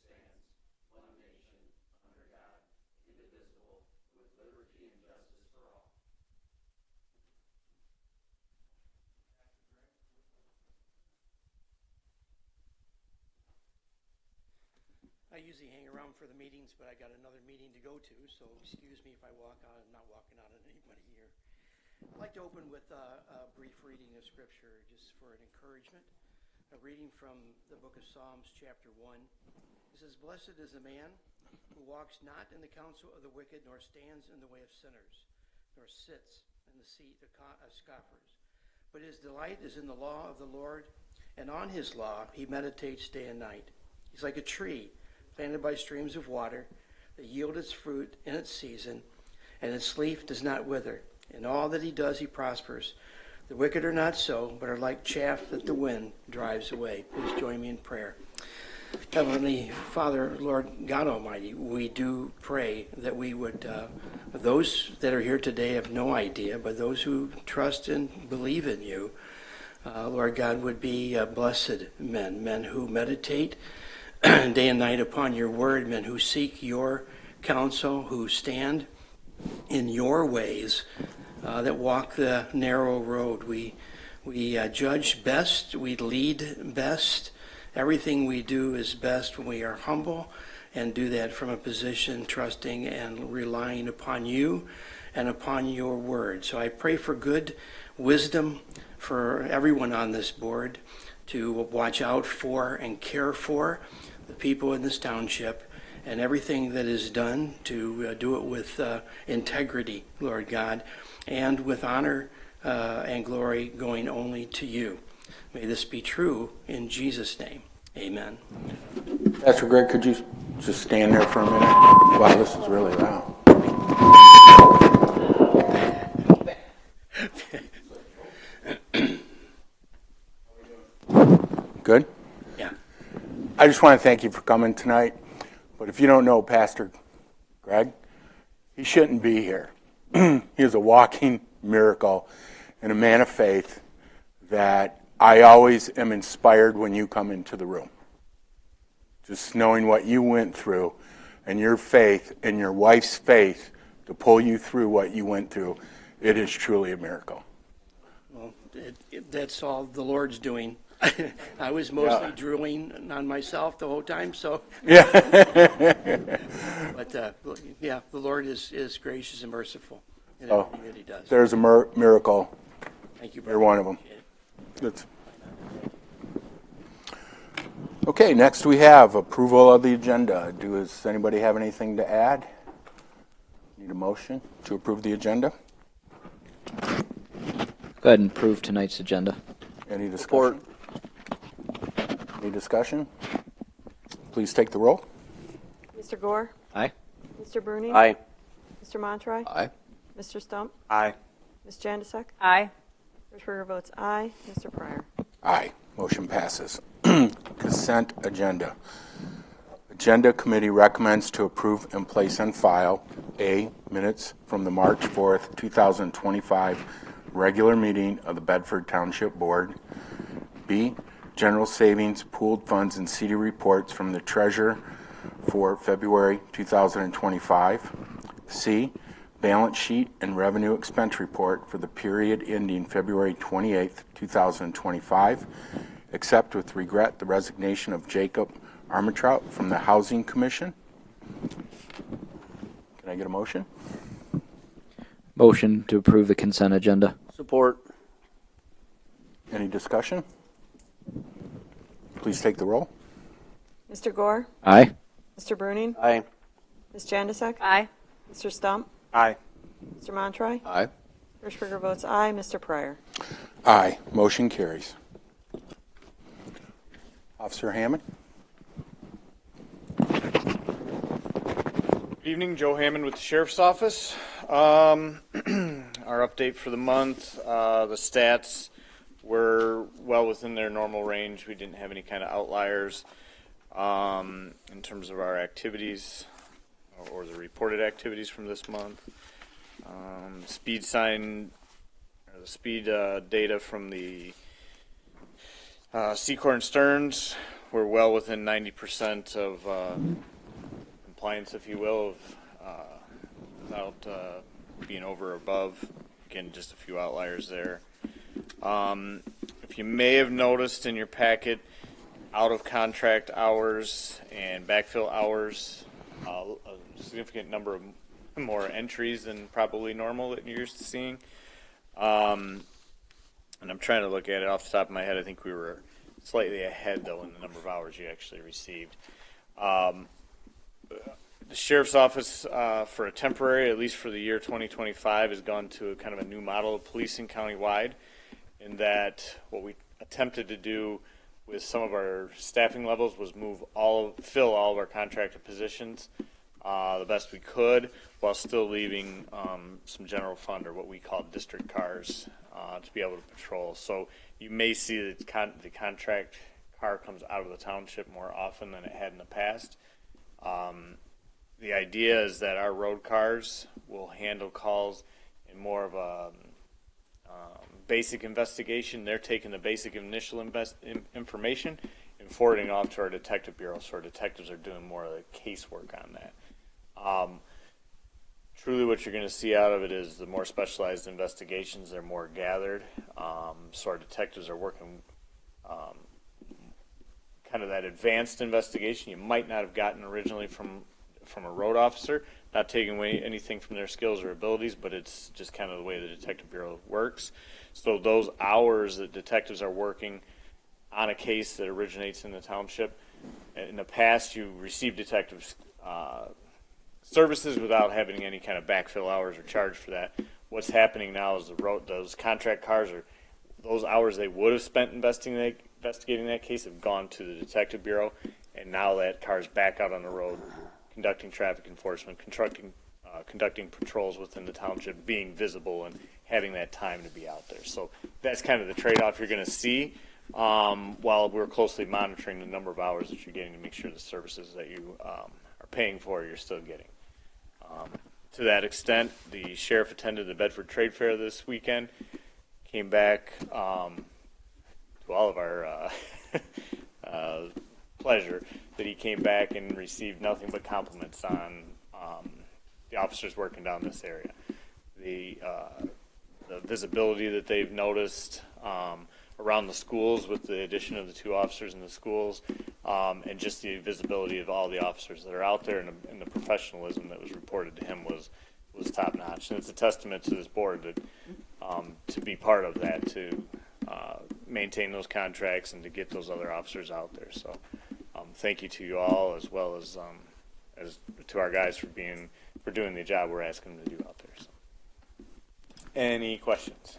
stands, one nation, under God, indivisible, with liberty and justice for all. I usually hang around for the meetings, but I got another meeting to go to, so excuse me if I walk out. I'm not walking out on anybody here. I'd like to open with a brief reading of Scripture just for an encouragement. A reading from the book of Psalms, chapter 1. It says, "Blessed is the man who walks not in the counsel of the wicked, nor stands in the way of sinners, nor sits in the seat of scoffers. But his delight is in the law of the Lord, and on his law he meditates day and night. He's like a tree planted by streams of water that yield its fruit in its season, and its leaf does not wither. In all that he does, he prospers. The wicked are not so, but are like chaff that the wind drives away." Please join me in prayer. Heavenly Father, Lord God Almighty, we do pray that we would, those that are here today have no idea, but those who trust and believe in you, Lord God, would be blessed men who meditate day and night upon your word, men who seek your counsel, who stand in your ways, that walk the narrow road. We judge best, we lead best. Everything we do is best when we are humble and do that from a position trusting and relying upon you and upon your word. So I pray for good wisdom for everyone on this board to watch out for and care for the people in this township, and everything that is done to do it with integrity, Lord God, and with honor and glory going only to you. May this be true in Jesus' name. Amen. Pastor Greg, could you just stand there for a minute? Wow, this is really loud. Good? Yeah. I just want to thank you for coming tonight. But if you don't know Pastor Greg, he shouldn't be here. He is a walking miracle and a man of faith that I always am inspired when you come into the room. Just knowing what you went through and your faith and your wife's faith to pull you through what you went through, it is truly a miracle. Well, that's all the Lord's doing. I was mostly drooling on myself the whole time, so. Yeah. But the Lord is gracious and merciful in Oh, everything that he does. There's a miracle. Thank you, You're brother. one of them. Good. Okay, next we have approval of the agenda. Does anybody have anything to add? Need a motion to approve the agenda? Go ahead and approve tonight's agenda. Any discussion? Any discussion? Please take the roll. Mr. Gore? Aye. Mr. Bruning? Aye. Mr. Montroy? Aye. Mr. Stump? Aye. Ms. Jandisek? Aye. Hirschberger votes aye. Mr. Pryor? Aye. Motion passes. Consent agenda. Agenda Committee recommends to approve and place on file A, minutes from the March 4th, 2025 regular meeting of the Bedford Township Board. B, general savings, pooled funds, and CD reports from the treasurer for February 2025. C, balance sheet and revenue expense report for the period ending February 28th, 2025, except with regret the resignation of Jacob Armitrout from the Housing Commission. Can I get a motion? Motion to approve the consent agenda. Support. Any discussion? Please take the roll. Mr. Gore? Aye. Mr. Bruning? Aye. Ms. Jandisek? Aye. Mr. Stump? Aye. Mr. Montroy? Aye. Hirschberger votes aye. Mr. Pryor? Aye. Motion carries. Officer Hammond? Good evening, Joe Hammond with the Sheriff's Office. Our update for the month, the stats were well within their normal range. We didn't have any kind of outliers in terms of our activities or the reported activities from this month. Speed sign, or the speed data from the Secor and Stearns we're well within 90% of compliance, if you will, without being over or above. Again, just a few outliers there. If you may have noticed in your packet, out of contract hours and backfill hours, a significant number of more entries than probably normal that you're used to seeing. And I'm trying to look at it off the top of my head. I think we were slightly ahead, though, in the number of hours you actually received. The Sheriff's Office, for a temporary, at least for the year 2025, has gone to a kind of a new model of policing countywide, in that what we attempted to do with some of our staffing levels was fill all of our contracted positions the best we could, while still leaving some general fund, or what we call district cars, to be able to patrol. So you may see that the contract car comes out of the township more often than it had in the past. The idea is that our road cars will handle calls in more of a basic investigation. They're taking the basic initial information and forwarding it off to our detective bureau, so our detectives are doing more of the casework on that. Truly what you're going to see out of it is the more specialized investigations. They're more gathered, so our detectives are working kind of that advanced investigation you might not have gotten originally from a road officer, not taking away anything from their skills or abilities, but it's just kind of the way the detective bureau works. So those hours that detectives are working on a case that originates in the township, in the past you received detectives services without having any kind of backfill hours or charge for that. What's happening now is those contract cars, are those hours they would have spent investigating that case, have gone to the detective bureau, and now that car's back out on the road conducting traffic enforcement, conducting patrols within the township, being visible, and having that time to be out there. So that's kind of the trade-off you're going to see, while we're closely monitoring the number of hours that you're getting to make sure the services that you are paying for you're still getting. To that extent, the sheriff attended the Bedford Trade Fair this weekend, came back to all of our pleasure that he came back and received nothing but compliments on the officers working down this area. The visibility that they've noticed around the schools with the addition of the 2 officers in the schools, and just the visibility of all the officers that are out there, and the professionalism that was reported to him was top notch. And it's a testament to this board that to be part of that, to maintain those contracts and to get those other officers out there. So thank you to you all, as well as to our guys for doing the job we're asking them to do out there. So. Any questions?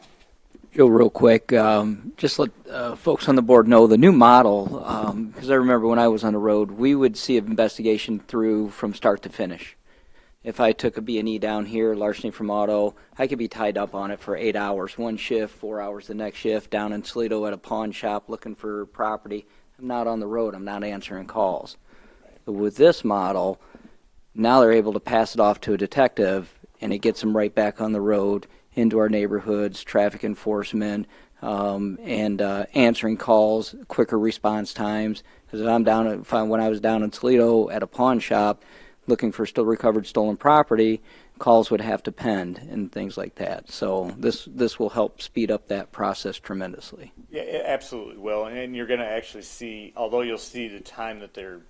Joe, real quick, just let folks on the board know the new model, because I remember when I was on the road, we would see an investigation through from start to finish. If I took a B&E down here, larceny from auto, I could be tied up on it for 8 hours, one shift, 4 hours the next shift, down in Toledo at a pawn shop looking for property. I'm not on the road. I'm not answering calls. But with this model, now they're able to pass it off to a detective, and it gets them right back on the road into our neighborhoods, traffic enforcement, and answering calls, quicker response times. Because when I was down in Toledo at a pawn shop looking for still recovered stolen property, calls would have to pend and things like that. So this will help speed up that process tremendously. Yeah, it absolutely will. And you're going to actually see, although you'll see the time that they're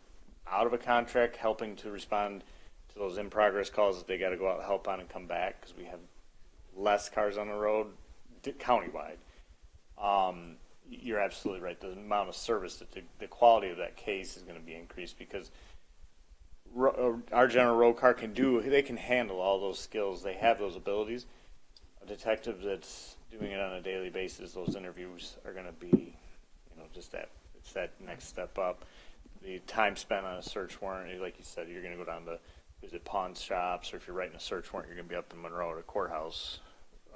out of a contract helping to respond to those in-progress calls that they got to go out and help on and come back, because we have less cars on the road countywide. You're absolutely right. The amount of service, that the quality of that case is going to be increased, because our general road car they can handle all those skills. They have those abilities. A detective that's doing it on a daily basis, those interviews are going to be, just it's that next step up. The time spent on a search warrant, like you said, you're going to go down to visit pawn shops, or if you're writing a search warrant, you're going to be up in Monroe at a courthouse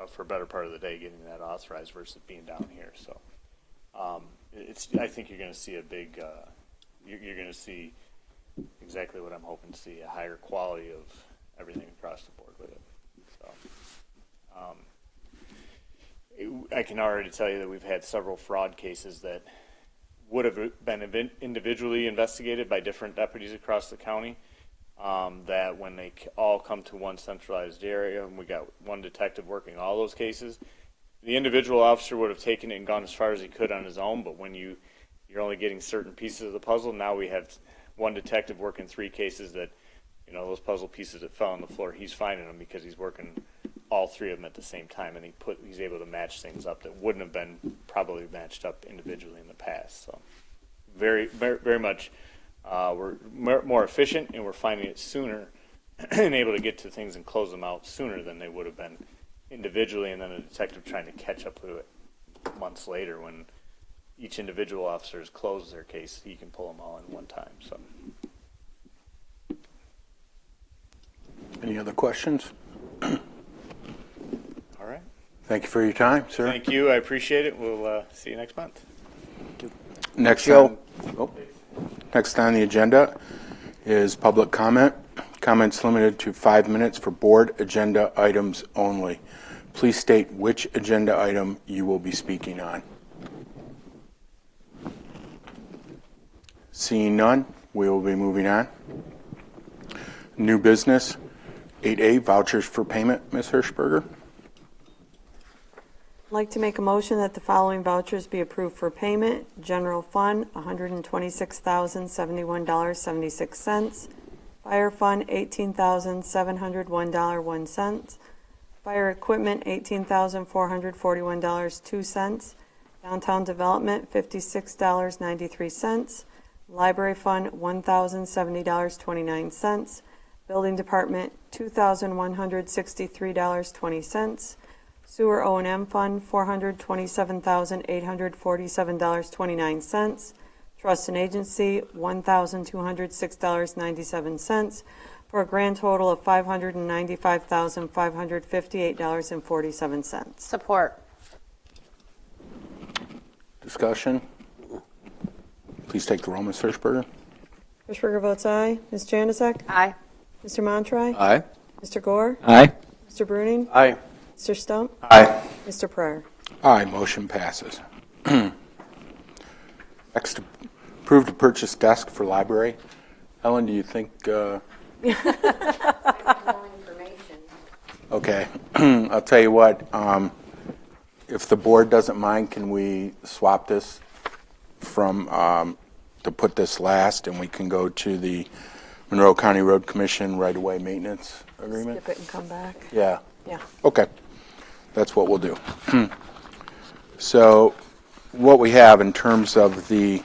for a better part of the day getting that authorized versus being down here. So I think you're going to see a big, you're going to see exactly what I'm hoping to see, a higher quality of everything across the board with it. So I can already tell you that we've had several fraud cases that would have been individually investigated by different deputies across the county. That when they all come to one centralized area, and we got one detective working all those cases, the individual officer would have taken it and gone as far as he could on his own. But when you're only getting certain pieces of the puzzle, now we have one detective working 3 cases that, those puzzle pieces that fell on the floor, he's finding them because he's working all 3 of them at the same time, and he's able to match things up that wouldn't have been probably matched up individually in the past. So very, very, very much we're more efficient, and we're finding it sooner and able to get to things and close them out sooner than they would have been individually, and then a detective trying to catch up to it months later when each individual officer has closed their case. He can pull them all in one time. So. Any other questions? All right. Thank you for your time, sir. Thank you. I appreciate it. We'll see you next month. Next Joe. Next on the agenda is public comment. Comments limited to 5 minutes for board agenda items only. Please state which agenda item you will be speaking on. Seeing none, we will be moving on. New business, 8A, vouchers for payment. Ms. Hirschberger? I'd like to make a motion that the following vouchers be approved for payment. General Fund, $126,071.76. Fire Fund, $18,701.01. Fire Equipment, $18,441.02. Downtown Development, $56.93. Library Fund, $1,070.29. Building Department, $2,163.20. Sewer O&M Fund, $427,847.29. Trust and Agency, $1,206.97, for a grand total of $595,558.47. Support. Discussion? Please take the roll, Ms. Hirschberger. Hirschberger votes aye. Ms. Janusik? Aye. Mr. Montroy? Aye. Mr. Gore? Aye. Mr. Bruning? Aye. Mr. Stump? Aye. Mr. Pryor? Aye, motion passes. Next, approve to purchase desk for library. Ellen, do you think, okay, I'll tell you what, if the board doesn't mind, can we swap this from, to put this last, and we can go to the Monroe County Road Commission right-of-way maintenance agreement? Skip it and come back. Yeah. Yeah. Okay. That's what we'll do. So what we have in terms of the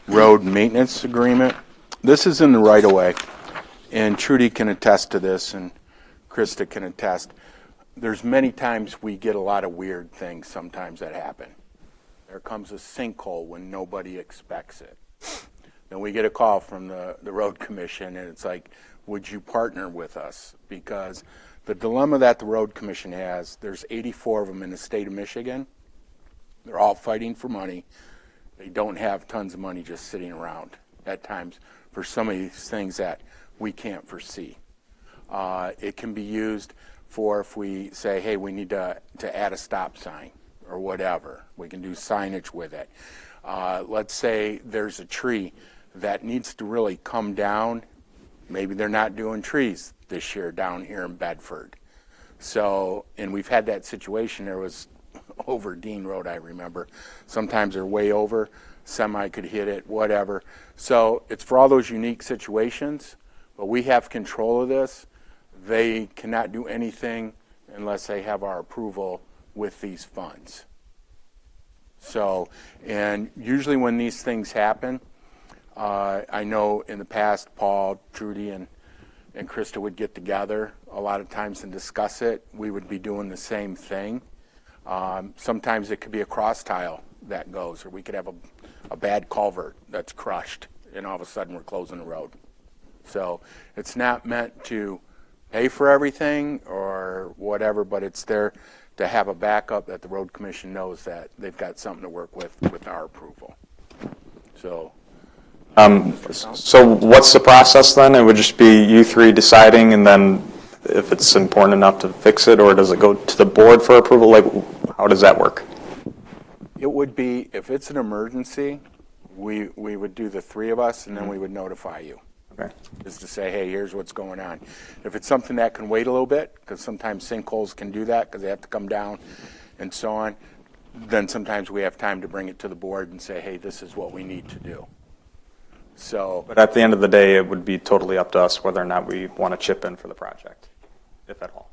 road maintenance agreement, this is in the right-of-way, and Trudy can attest to this, and Krista can attest. There's many times we get a lot of weird things sometimes that happen. There comes a sinkhole when nobody expects it. Then we get a call from the road commission, and it's like, would you partner with us? Because the dilemma that the road commission has, there's 84 of them in the state of Michigan. They're all fighting for money. They don't have tons of money just sitting around at times for some of these things that we can't foresee. It can be used for if we say, hey, we need to add a stop sign or whatever. We can do signage with it. Let's say there's a tree that needs to really come down. Maybe they're not doing trees this year down here in Bedford. So, and we've had that situation. There was over Dean Road, I remember. Sometimes they're way over. Semi could hit it, whatever. So it's for all those unique situations, but we have control of this. They cannot do anything unless they have our approval with these funds. So, and usually when these things happen, I know in the past, Paul, Trudy, and Krista would get together a lot of times and discuss it. We would be doing the same thing. Sometimes it could be a cross tile that goes, or we could have a bad culvert that's crushed, and all of a sudden we're closing the road. So it's not meant to pay for everything or whatever, but it's there to have a backup that the road commission knows that they've got something to work with our approval. So. So what's the process then? It would just be you three deciding, and then if it's important enough to fix it, or does it go to the board for approval? Like, how does that work? It would be, if it's an emergency, We would do the three of us, and then we would notify you. Okay. Just to say, hey, here's what's going on. If it's something that can wait a little bit, because sometimes sinkholes can do that because they have to come down and so on, then sometimes we have time to bring it to the board and say, hey, this is what we need to do. So, But at the end of the day, it would be totally up to us whether or not we want to chip in for the project, if at all.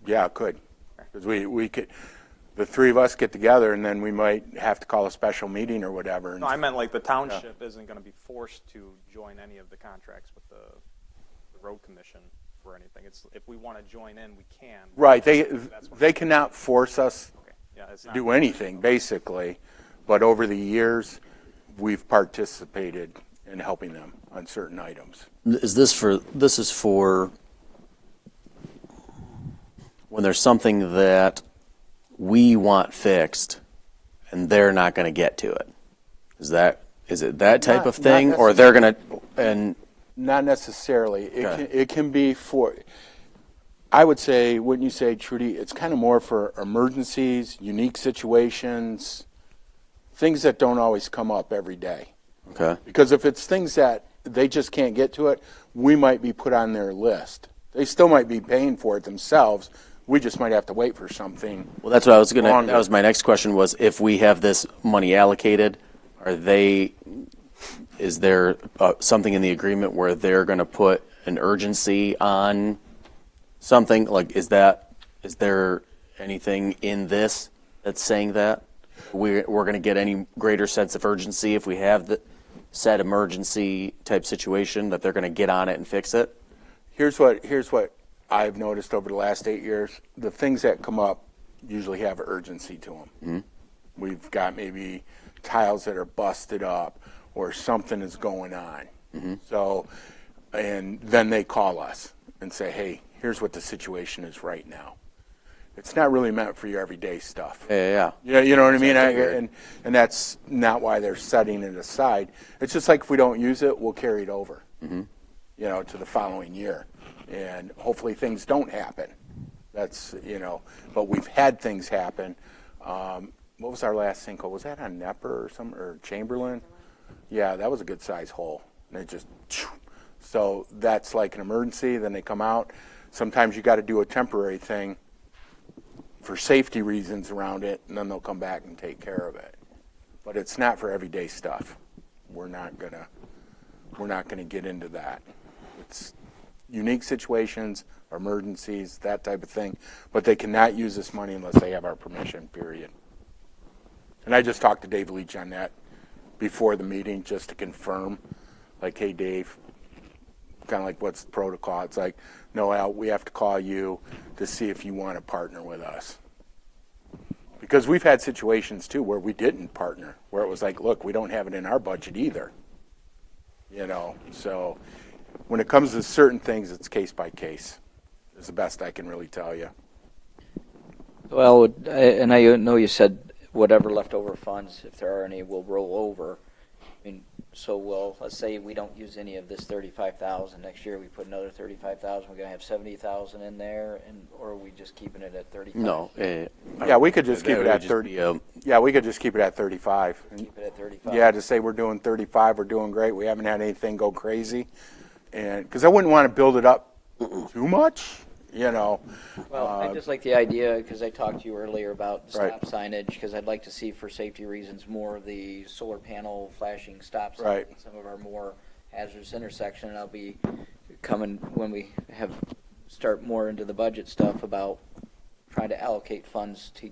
yeah, it could. Because we could, the three of us get together, and then we might have to call a special meeting or whatever. No, I meant like the township isn't going to be forced to join any of the contracts with the road commission for anything. It's if we want to join in, we can. Right, they cannot force us Okay. Yeah, it's to not, do anything, basically. But over the years, we've participated in helping them on certain items. Is this for when there's something that we want fixed and they're not going to get to it? Is it that type of thing, not or they're going to and Not necessarily. Okay. It can be for, I would say, wouldn't you say, Trudy, it's kind of more for emergencies, unique situations, things that don't always come up every day. okay? Because if it's things that they just can't get to it, we might be put on their list. They still might be paying for it themselves. We just might have to wait for something. Well, that's what I was going to. Longer. That was my next question. Was if we have this money allocated, is there something in the agreement where they're going to put an urgency on something? Like, is there anything in this that's saying that we're going to get any greater sense of urgency if we have the said emergency type situation that they're going to get on it and fix it? Here's what I've noticed over the last 8 years. The things that come up usually have urgency to them. Mm-hmm. We've got maybe tiles that are busted up or something is going on. Mm-hmm. So, and then they call us and say, hey, here's what the situation is right now. It's not really meant for your everyday stuff. Yeah. Yeah, you know what I mean? figured. And that's not why they're setting it aside. It's just like if we don't use it, we'll carry it over, to the following year. And hopefully things don't happen. That's, but we've had things happen. What was our last sinkhole? Was that on Nepper or Chamberlain? Yeah, that was a good size hole. And it just, so that's like an emergency. Then they come out. Sometimes you got to do a temporary thing for safety reasons around it, and then they'll come back and take care of it. But it's not for everyday stuff. We're not gonna get into that. It's unique situations, emergencies, that type of thing. But they cannot use this money unless they have our permission, period. And I just talked to Dave Leach on that before the meeting just to confirm, like, hey, Dave, kind of like, what's the protocol? It's like, no, Al, we have to call you to see if you want to partner with us. Because we've had situations, too, where we didn't partner, where it was like, look, we don't have it in our budget either. So when it comes to certain things, it's case by case, is the best I can really tell you. Well, and I know you said whatever leftover funds, if there are any, will roll over. I mean, so let's say we don't use any of this 35,000 next year. We put another 35,000. We're gonna have 70,000 in there, or are we just keeping it at 35? No. Yeah, we could just keep it would at just 30. be, Yeah, we could just keep it at 35. Keep it at 35. Yeah, to say we're doing 35, we're doing great. We haven't had anything go crazy, and because I wouldn't want to build it up too much, Well, I just like the idea, because I talked to you earlier about Right. stop signage, because I'd like to see, for safety reasons, more of the solar panel flashing stop signs Right. at some of our more hazardous intersections. And I'll be coming when we start more into the budget stuff about trying to allocate funds to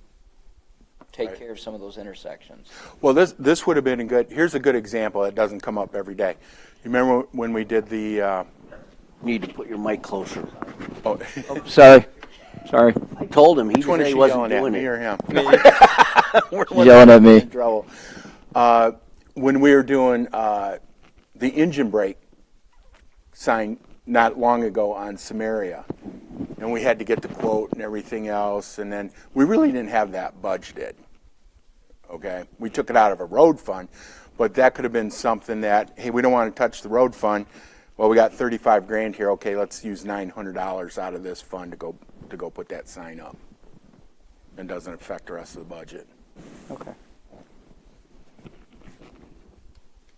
take Right. care of some of those intersections. Well, this would have been here's a good example that doesn't come up every day. You remember when we did the, Need to put your mic closer. Sorry. I told him. He which one said is he she wasn't yelling at, doing me it. or him? He's yelling at me. In trouble. When we were doing the engine brake sign not long ago on Samaria, and we had to get the quote and everything else, and then we really didn't have that budgeted. Okay, we took it out of a road fund, but that could have been something that, hey, we don't want to touch the road fund. Well, we got 35 grand here. Okay, let's use $900 out of this fund to go put that sign up. And doesn't affect the rest of the budget. Okay.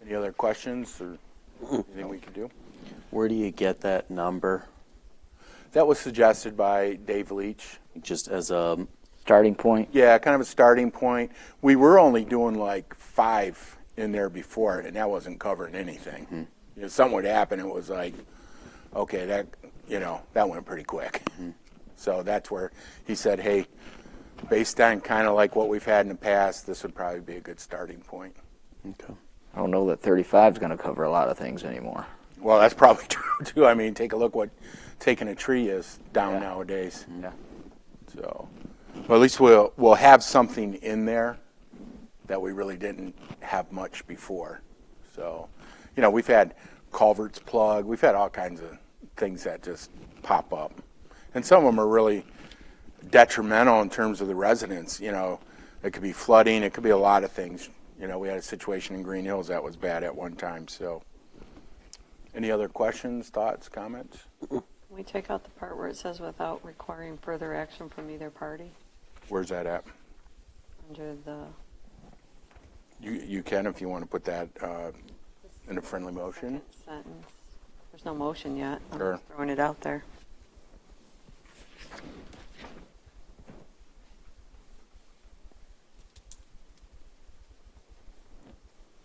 Any other questions or anything we could do? Where do you get that number? That was suggested by Dave Leach. Just as a Starting point. Yeah, kind of a starting point. We were only doing like 5 in there before, and that wasn't covering anything. Mm-hmm. You know, something would happen, it was like, okay, that, you know, that went pretty quick. Mm-hmm. So that's where he said, hey, based on kind of like what we've had in the past, this would probably be a good starting point. okay. I don't know that 35 is going to cover a lot of things anymore. Well, that's probably true too. I mean, take a look what taking a tree is down Yeah. nowadays. Yeah. So, well, at least we'll have something in there that we really didn't have much before. So, you know, we've had culverts plugged, we've had all kinds of things that just pop up, and some of them are really detrimental in terms of the residents. You know, it could be flooding, it could be a lot of things. You know, we had a situation in Green Hills that was bad at one time. So, any other questions, thoughts, comments? Can we take out the part where it says without requiring further action from either party? Where's that at? Under the You can if you want to put that in a friendly motion. second sentence. There's no motion yet. I'm Sure. just throwing it out there.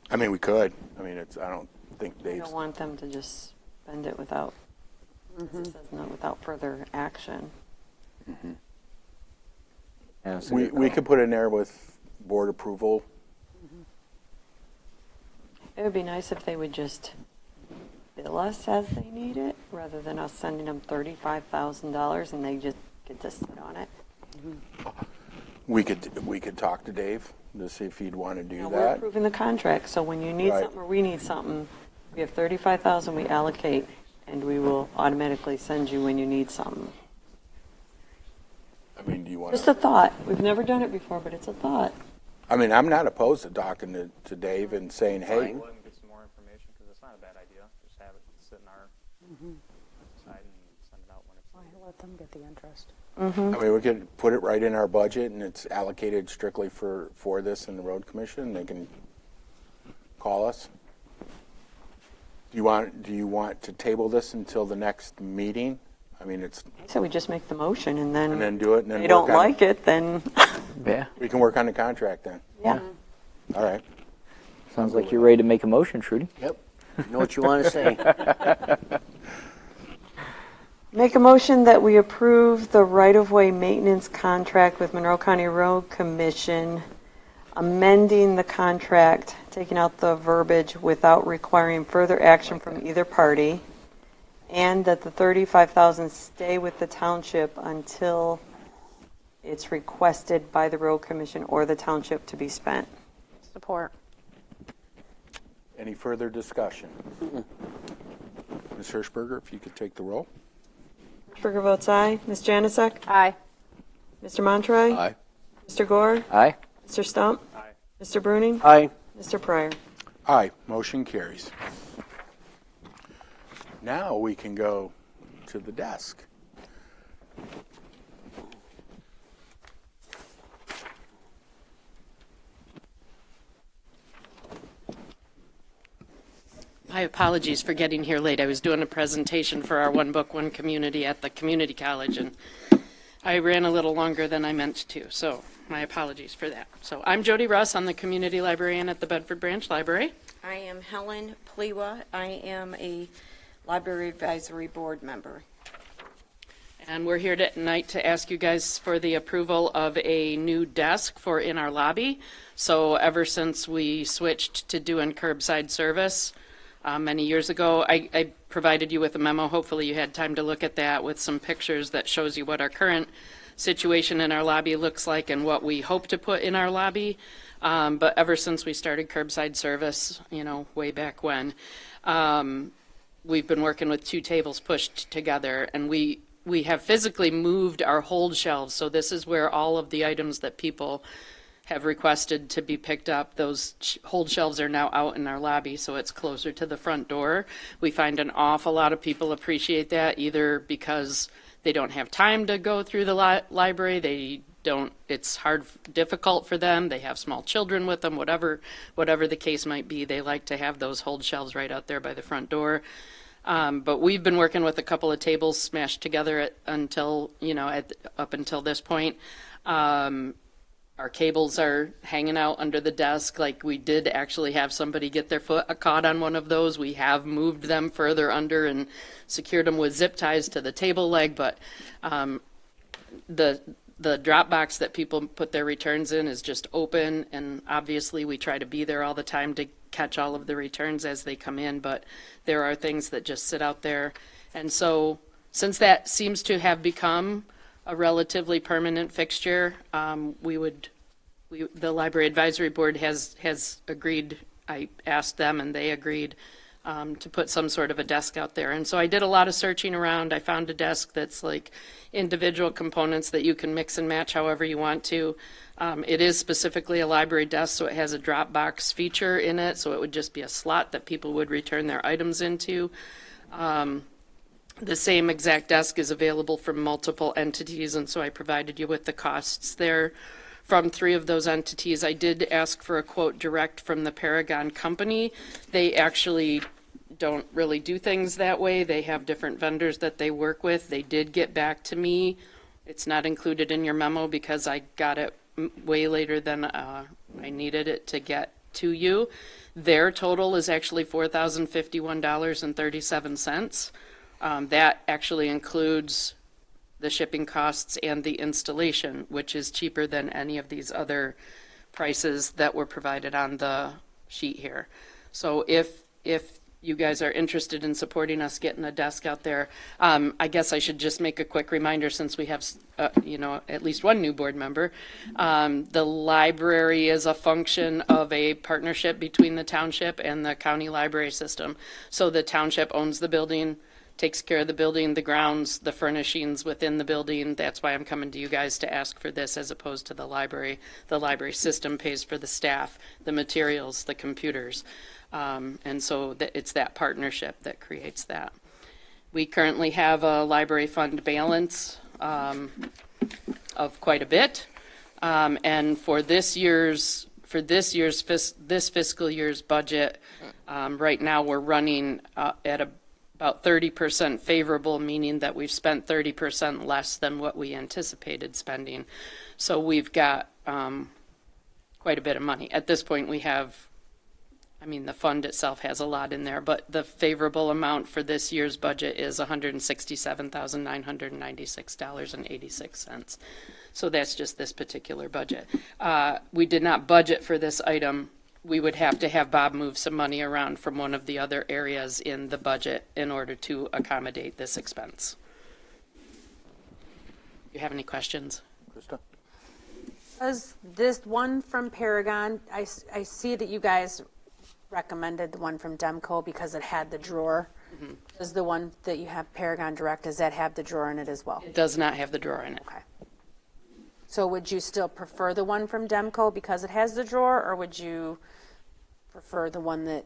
I mean, we could. I mean, it's. I don't think I Dave's. don't want them to just spend it without, it says no, without further action. Yeah, that's a We good we call. could put in there with board approval. It would be nice if they would just bill us as they need it, rather than us sending them $35,000 and they just get to sit on it. We could talk to Dave to see if he'd want to do Now, we're that. approving the contract, so when you need Right. something or we need something, we have 35,000 we allocate, and we will automatically send you when you need something. I mean, do you want Just to? a thought. We've never done it before, but it's a thought. I mean, I'm not opposed to talking to Dave and saying, hey, Go ahead and get some more information, because it's not a bad idea. Just have it sit in our side and send it out when it's needed. Let them get the interest. I mean, we could put it right in our budget, and it's allocated strictly for this in the road commission. They can call us. Do you want to table this until the next meeting? I mean, it's So we just make the motion, and then do it, and then if they don't work on like it, then, Yeah. We can work on the contract then. yeah. All right. Sounds like you're ready to make a motion, Trudy. Yep. You know what you want to say. Make a motion that we approve the right-of-way maintenance contract with Monroe County Road Commission, amending the contract, taking out the verbiage without requiring further action from either party, and that the $35,000 stay with the township until it's requested by the road commission or the township to be spent. Support. Any further discussion? Ms. Hirschberger, if you could take the roll. Hirschberger votes aye. Ms. Janasek? Aye. Mr. Montroy? Aye. Mr. Gore? Aye. Mr. Stump? Aye. Mr. Bruning? Aye. Mr. Pryor? Aye, motion carries. Now we can go to the desk. My apologies for getting here late. I was doing a presentation for our One Book, One Community at the community college, and I ran a little longer than I meant to, so my apologies for that. So I'm Jody Russ. I'm the community librarian at the Bedford Branch Library. I am Helen Plewa. I am a Library Advisory Board member. And we're here tonight to ask you guys for the approval of a new desk for in our lobby. So ever since we switched to doing curbside service many years ago, I provided you with a memo. Hopefully you had time to look at that with some pictures that shows you what our current situation in our lobby looks like and what we hope to put in our lobby. But ever since we started curbside service, you know, way back when, we've been working with 2 tables pushed together, and we have physically moved our hold shelves. So this is where all of the items that people have requested to be picked up, those hold shelves are now out in our lobby, so it's closer to the front door. We find an awful lot of people appreciate that, either because they don't have time to go through the library, they it's difficult for them. They have small children with them, whatever the case might be. They like to have those hold shelves right out there by the front door. But we've been working with a couple of tables smashed together up until this point. Our cables are hanging out under the desk. Like, we did actually have somebody get their foot caught on one of those. We have moved them further under and secured them with zip ties to the table leg. But the drop box that people put their returns in is just open. And obviously we try to be there all the time to catch all of the returns as they come in. But there are things that just sit out there. And so since that seems to have become a relatively permanent fixture, the Library Advisory Board has agreed. I asked them and they agreed to put some sort of a desk out there. And so I did a lot of searching around. I found a desk that's like individual components that you can mix and match however you want to. It is specifically a library desk, so it has a drop box feature in it, so it would just be a slot that people would return their items into. The same exact desk is available from multiple entities, and so I provided you with the costs there from 3 of those entities. I did ask for a quote direct from the Paragon company. They actually don't really do things that way. They have different vendors that they work with. They did get back to me. It's not included in your memo because I got it way later than I needed it to get to you. Their total is actually $4,051.37. That actually includes the shipping costs and the installation, which is cheaper than any of these other prices that were provided on the sheet here. So if you guys are interested in supporting us getting a desk out there, I guess I should just make a quick reminder, since we have at least one new board member. The library is a function of a partnership between the township and the county library system. So the township owns the building, takes care of the building, the grounds, the furnishings within the building. That's why I'm coming to you guys to ask for this as opposed to the library. The library system pays for the staff, the materials, the computers. And so it's that partnership that creates that. We currently have a library fund balance of quite a bit. And for this fiscal year's budget, right now we're running at about 30% favorable, meaning that we've spent 30% less than what we anticipated spending. So we've got quite a bit of money. At this point we have, the fund itself has a lot in there, but the favorable amount for this year's budget is $167,996.86. So that's just this particular budget. We did not budget for this item. We would have to have Bob move some money around from one of the other areas in the budget in order to accommodate this expense. Do you have any questions? Krista? Does this one from Paragon, I see that you guys recommended the one from Demco because it had the drawer. Mm-hmm. Does the one that you have, Paragon Direct, does that have the drawer in it as well? It does not have the drawer in it. Okay. So would you still prefer the one from Demco because it has the drawer, or would you prefer the one that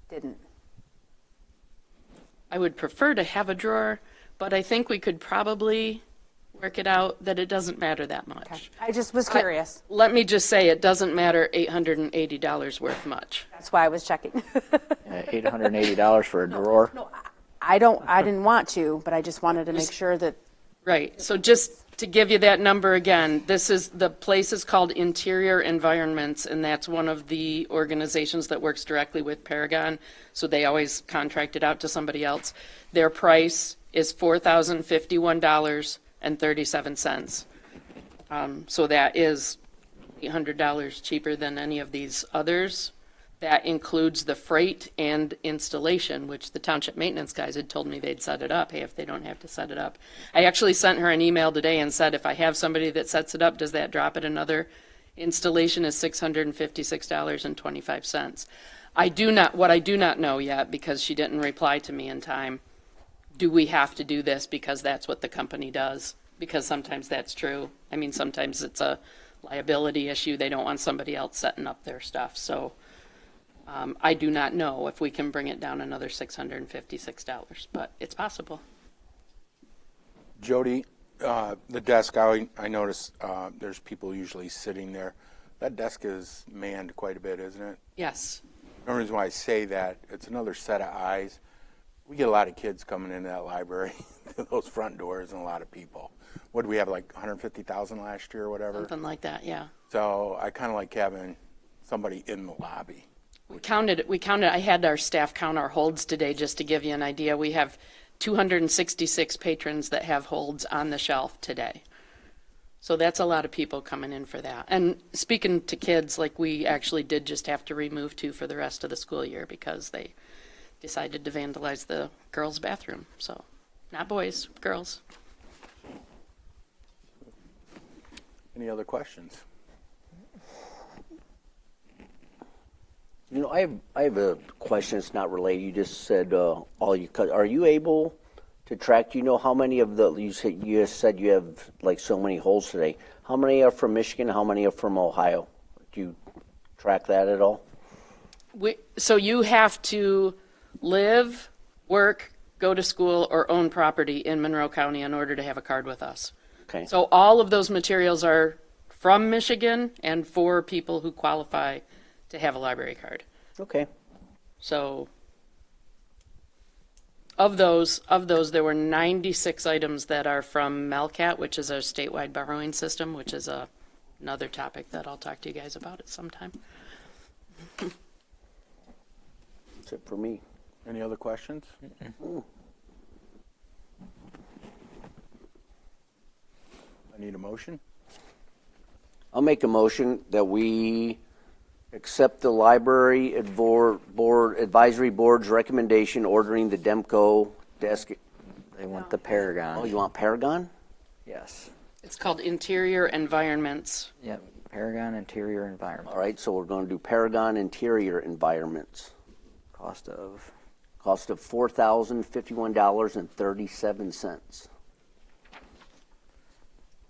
didn't? I would prefer to have a drawer, but I think we could probably work it out that it doesn't matter that much. Okay. I just was curious. Let me just say, it doesn't matter $880 worth much. That's why I was checking. $880 for a drawer? No, I didn't want to, but I just wanted to make sure that. Right. So just to give you that number again, the place is called Interior Environments, and that's one of the organizations that works directly with Paragon. So they always contract it out to somebody else. Their price is $4,051.37. So that is $800 cheaper than any of these others. That includes the freight and installation, which the township maintenance guys had told me they'd set it up. Hey, if they don't have to set it up. I actually sent her an email today and said, if I have somebody that sets it up, does that drop it another? Installation is $656.25. What I do not know yet, because she didn't reply to me in time, do we have to do this because that's what the company does? Because sometimes that's true. Sometimes it's a liability issue. They don't want somebody else setting up their stuff. So I do not know if we can bring it down another $656, but it's possible. Jody, The desk, I notice there's people usually sitting there. That desk is manned quite a bit, isn't it? Yes. The reason why I say that, it's another set of eyes. We get a lot of kids coming into that library, those front doors, and a lot of people. What do we have, like 150,000 last year or whatever? Something like that, yeah. So I kind of like having somebody in the lobby. We counted, I had our staff count our holds today just to give you an idea. We have 266 patrons that have holds on the shelf today. So that's a lot of people coming in for that. And speaking to kids, like we actually did just have to remove 2 for the rest of the school year because they decided to vandalize the girls' bathroom. So not boys, girls. Any other questions? You know, I have a question that's not related. You just said are you able to track? Do you know how many of the you said you have like so many holes today? How many are from Michigan? How many are from Ohio? Do you track that at all? So you have to live, work, go to school, or own property in Monroe County in order to have a card with us. Okay. So all of those materials are from Michigan and for people who qualify to have a library card. Okay. So of those, there were 96 items that are from Melcat, which is our statewide borrowing system, which is another topic that I'll talk to you guys about at some time. That's it for me. Any other questions? Ooh. I need a motion. I'll make a motion that we accept the library advisory board's recommendation ordering the Demco desk. They want the Paragon. Oh, you want Paragon? Yes. It's called Interior Environments. Yep. Paragon Interior Environment. All right, so we're going to do Paragon Interior Environments. Cost of $4,051.37.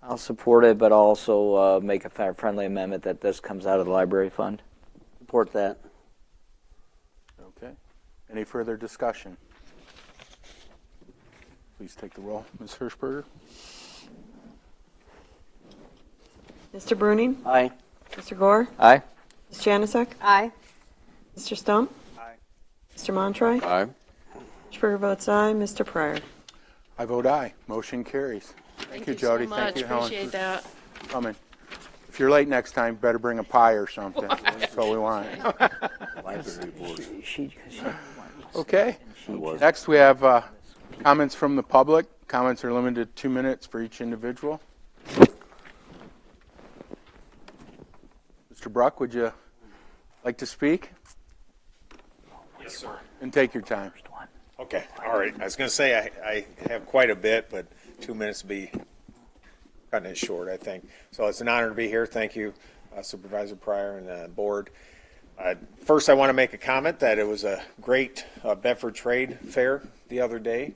I'll support it, but also make a friendly amendment that this comes out of the library fund. Support that. Okay. Any further discussion? Please take the roll. Ms. Hirschberger? Mr. Bruning? Aye. Mr. Gore? Aye. Ms. Janusik? Aye. Mr. Stump? Aye. Mr. Montroy? Aye. Hirschberger votes aye. Mr. Pryor? I vote aye. Motion carries. Thank you, you Jody. so much. Thank you, Helen, Appreciate for that. coming. If you're late next time, better bring a pie or something. That's all we want. Library board. She Okay. was. Next, we have comments from the public. Comments are limited to 2 minutes for each individual. Mr. Bruck, would you like to speak? Yes, sir. And take your time. Okay, all right. I was going to say I have quite a bit, but 2 minutes would be cutting it short, I think. So it's an honor to be here. Thank you, Supervisor Pryor and the board. First, I want to make a comment that it was a great Bedford Trade Fair the other day.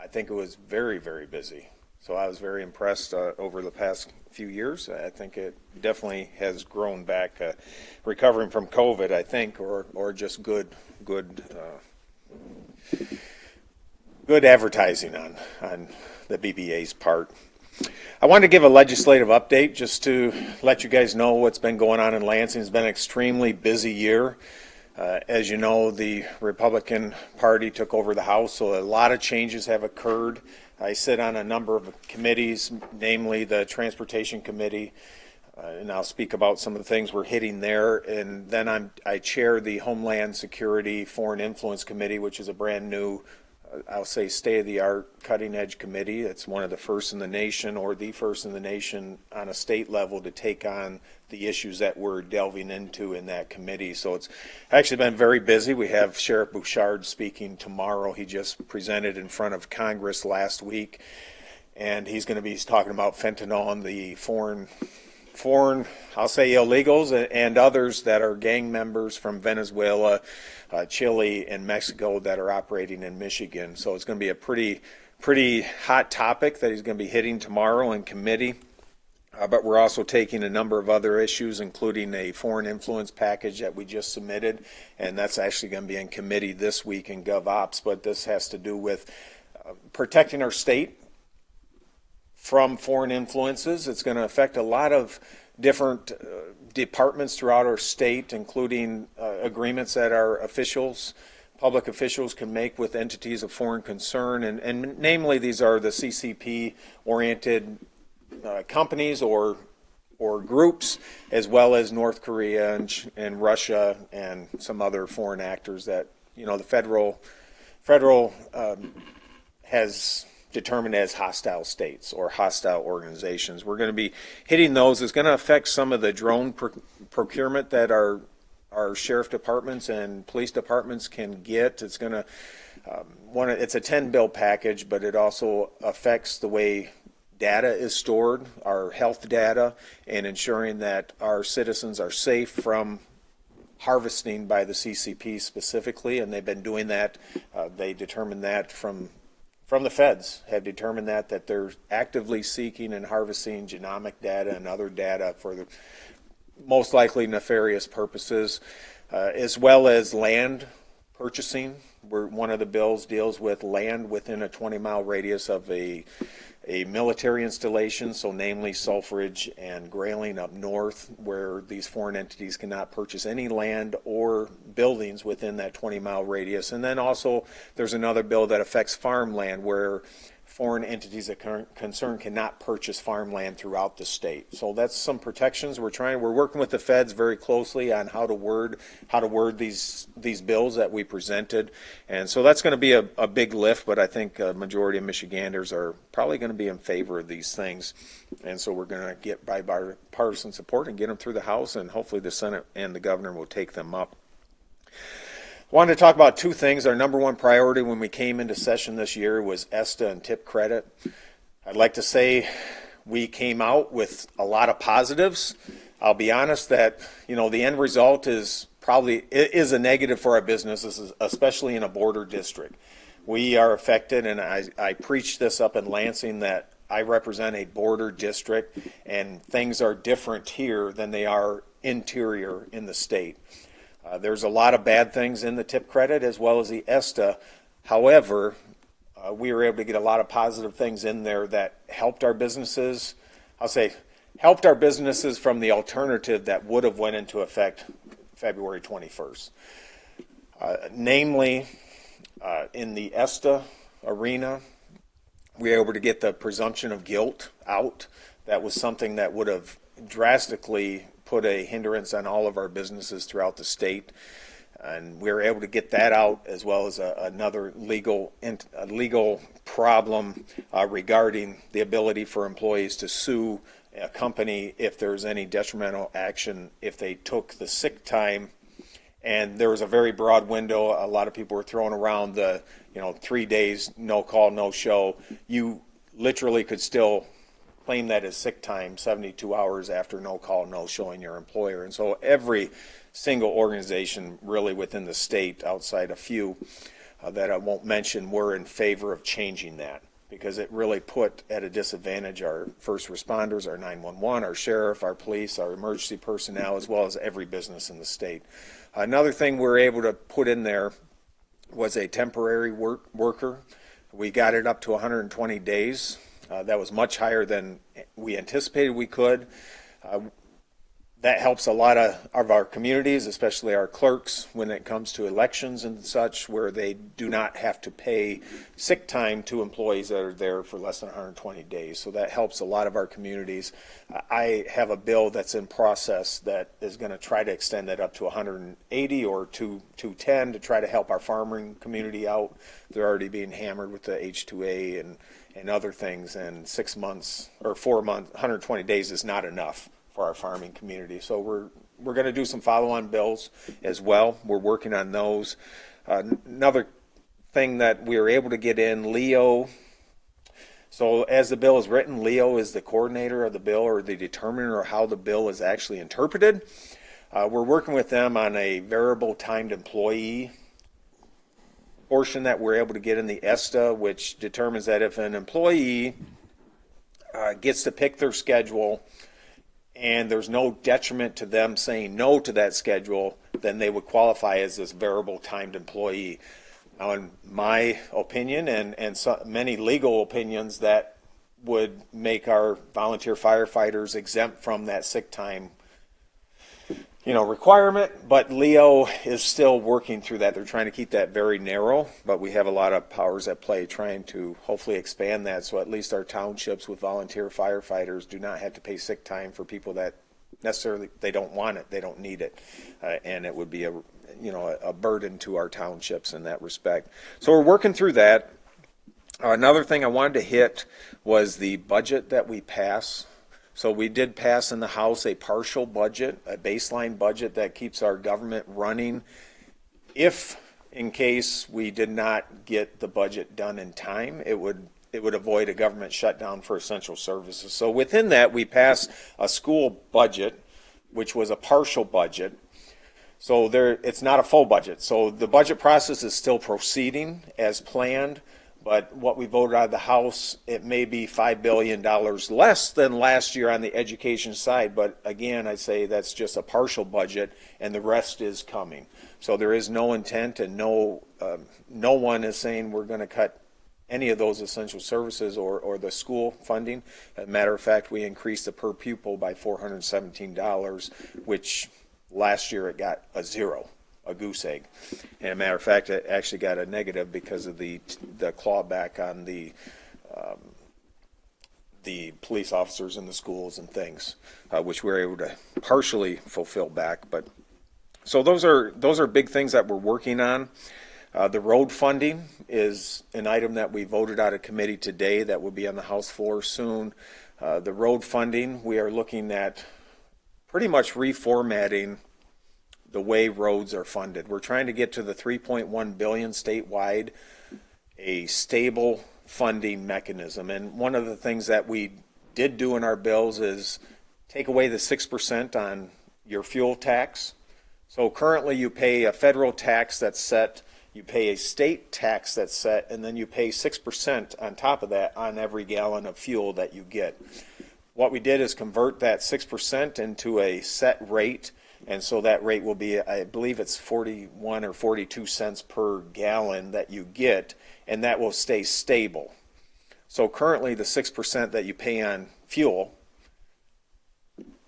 I think it was very, very busy. So I was very impressed over the past few years. I think it definitely has grown back, recovering from COVID, I think, or just good advertising on the BBA's part. I wanted to give a legislative update just to let you guys know what's been going on in Lansing. It's been an extremely busy year. As you know, the Republican Party took over the House, so a lot of changes have occurred. I sit on a number of committees, namely the Transportation Committee, and I'll speak about some of the things we're hitting there. And then I chair the Homeland Security Foreign Influence Committee, which is a brand new, I'll say, state-of-the-art, cutting-edge committee. It's one of the first in the nation, or the first in the nation on a state level, to take on the issues that we're delving into in that committee. So it's actually been very busy. We have Sheriff Bouchard speaking tomorrow. He just presented in front of Congress last week, and he's going to be talking about fentanyl and the foreign, I'll say, illegals and others that are gang members from Venezuela, Chile, and Mexico that are operating in Michigan. So it's going to be a pretty hot topic that he's going to be hitting tomorrow in committee. But we're also taking a number of other issues, including a foreign influence package that we just submitted, and that's actually going to be in committee this week in GovOps. But this has to do with protecting our state from foreign influences. It's going to affect a lot of different departments throughout our state, including agreements that our officials, public officials, can make with entities of foreign concern. And namely, these are the CCP-oriented companies or groups, as well as North Korea and Russia and some other foreign actors that, you know, the federal has determined as hostile states or hostile organizations. We're going to be hitting those. It's going to affect some of the drone procurement that our sheriff departments and police departments can get. It's going to it's a 10-bill package, but it also affects the way data is stored, our health data, and ensuring that our citizens are safe from harvesting by the CCP specifically, and they've been doing that. They determined that from the feds, have determined that they're actively seeking and harvesting genomic data and other data for the most likely nefarious purposes, as well as land purchasing. One of the bills deals with land within a 20-mile radius of a military installation, so namely Sulphurage and Grayling up north, where these foreign entities cannot purchase any land or buildings within that 20-mile radius. And then also there's another bill that affects farmland, where foreign entities that are concerned cannot purchase farmland throughout the state. So that's some protections. We're working with the feds very closely on how to word these bills that we presented. And so that's going to be a big lift, but I think a majority of Michiganders are probably going to be in favor of these things. And so we're going to get bipartisan support and get them through the House, and hopefully the Senate and the governor will take them up. I wanted to talk about two things. Our number one priority when we came into session this year was ESTA and tip credit. I'd like to say we came out with a lot of positives. I'll be honest that, you know, the end result is a negative for our businesses, especially in a border district. We are affected, and I preach this up in Lansing, that I represent a border district, and things are different here than they are interior in the state. There's a lot of bad things in the tip credit as well as the ESTA. However, we were able to get a lot of positive things in there that helped our businesses. Helped our businesses from the alternative that would have went into effect February 21st. Namely, in the ESTA arena, we were able to get the presumption of guilt out. That was something that would have drastically put a hindrance on all of our businesses throughout the state, and we were able to get that out, as well as another legal problem regarding the ability for employees to sue a company if there's any detrimental action if they took the sick time. And there was a very broad window. A lot of people were throwing around the 3 days, no call, no show. You literally could still claim that as sick time 72 hours after no call, no showing your employer. And so every single organization really within the state, outside a few that I won't mention, were in favor of changing that, because it really put at a disadvantage our first responders, our 911, our sheriff, our police, our emergency personnel, as well as every business in the state. Another thing we were able to put in there was a temporary worker. We got it up to 120 days. That was much higher than we anticipated we could. That helps a lot of our communities, especially our clerks, when it comes to elections and such, where they do not have to pay sick time to employees that are there for less than 120 days. So that helps a lot of our communities. I have a bill that's in process that is going to try to extend that up to 180 or 210 to try to help our farming community out. They're already being hammered with the H-2A and other things, and 6 months or 4 months, 120 days is not enough for our farming community. So we're going to do some follow-on bills as well. We're working on those. Another thing that we were able to get in, Leo. So as the bill is written, Leo is the coordinator of the bill, or the determiner of how the bill is actually interpreted. We're working with them on a variable timed employee portion that we're able to get in the ESTA, which determines that if an employee gets to pick their schedule and there's no detriment to them saying no to that schedule, then they would qualify as this variable timed employee. Now, in my opinion, and so many legal opinions, that would make our volunteer firefighters exempt from that sick time requirement, but Leo is still working through that. They're trying to keep that very narrow, but we have a lot of powers at play trying to hopefully expand that so at least our townships with volunteer firefighters do not have to pay sick time for people that necessarily they don't want it, they don't need it, and it would be a burden to our townships in that respect. So we're working through that. Another thing I wanted to hit was the budget that we pass. So we did pass in the House a partial budget, a baseline budget that keeps our government running if, in case we did not get the budget done in time, it would avoid a government shutdown for essential services. So within that, we passed a school budget, which was a partial budget. So it's not a full budget. So the budget process is still proceeding as planned. But what we voted out of the House, it may be $5 billion less than last year on the education side. But again, I say that's just a partial budget, and the rest is coming. So there is no intent, and no one is saying we're going to cut any of those essential services or the school funding. As a matter of fact, we increased the per pupil by $417, which last year it got a zero. A goose egg. And as a matter of fact, it actually got a negative because of the clawback on the police officers in the schools and things, which we were able to partially fulfill back. But so those are big things that we're working on. The road funding is an item that we voted out of committee today that will be on the House floor soon. The road funding, we are looking at pretty much reformatting the way roads are funded. We're trying to get to the $3.1 billion statewide, a stable funding mechanism. And one of the things that we did do in our bills is take away the 6% on your fuel tax. So currently you pay a federal tax that's set, you pay a state tax that's set, and then you pay 6% on top of that on every gallon of fuel that you get. What we did is convert that 6% into a set rate. And so that rate will be, I believe it's 41 or 42 cents per gallon that you get, and that will stay stable. So currently the 6% that you pay on fuel,